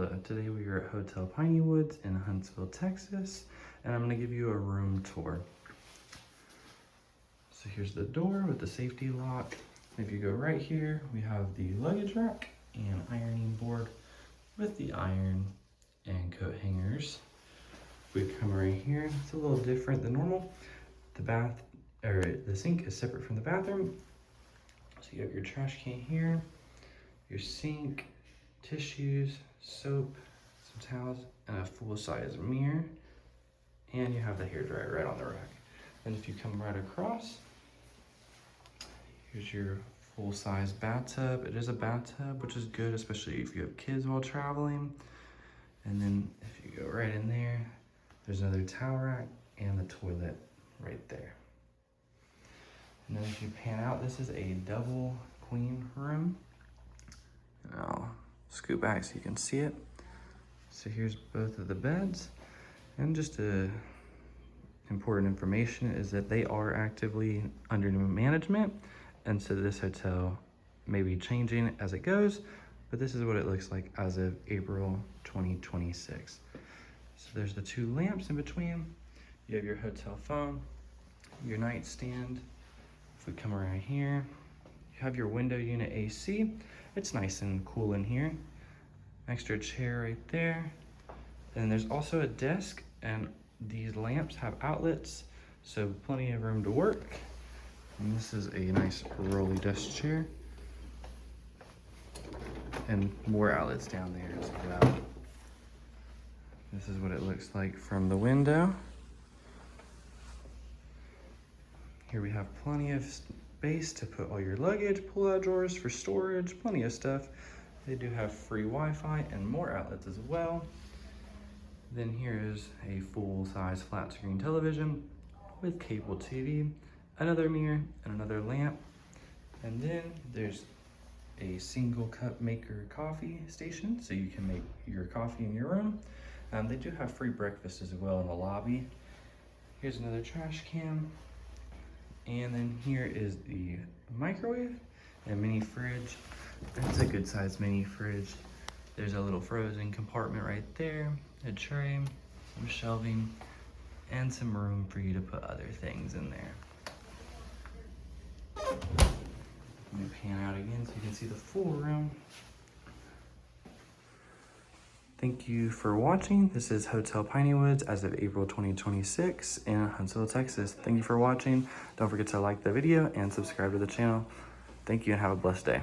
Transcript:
Hello, today we are at Hotel Piney Woods in Huntsville, Texas, and I'm gonna give you a room tour. So here's the door with the safety lock. If you go right here, we have the luggage rack and ironing board with the iron and coat hangers. We come right here, it's a little different than normal. The sink is separate from the bathroom. So you have your trash can here, your sink, tissues, soap, some towels, and a full-size mirror. And you have the hairdryer right on the rack. And if you come right across, here's your full-size bathtub. It is a bathtub, which is good, especially if you have kids while traveling. And then if you go right in there, there's another towel rack and the toilet right there. And then if you pan out, this is a double queen room. And I'll scoot back so you can see it. So here's both of the beds. And just important information is that they are actively under new management. And so this hotel may be changing as it goes, but this is what it looks like as of April 2026. So there's the two lamps in between. You have your hotel phone, your nightstand. If we come around here, you have your window unit AC. It's nice and cool in here. Extra chair right there. And there's also a desk, and these lamps have outlets, so plenty of room to work. And this is a nice rolly desk chair. And more outlets down there as well. This is what it looks like from the window. Here we have plenty of space to put all your luggage, pull-out drawers for storage, plenty of stuff. They do have free Wi-Fi and more outlets as well. Then here is a full-size flat screen television with cable TV, another mirror, and another lamp. And then there's a single cup maker coffee station, so you can make your coffee in your room. They do have free breakfast as well in the lobby. Here's another trash can. And then here is the microwave and mini fridge. It's a good sized mini fridge. There's a little frozen compartment right there, a tray, some shelving, and some room for you to put other things in there. Let me pan out again so you can see the full room. Thank you for watching. This is Hotel Piney Woods as of April 2026 in Huntsville, Texas. Thank you for watching. Don't forget to like the video and subscribe to the channel. Thank you and have a blessed day.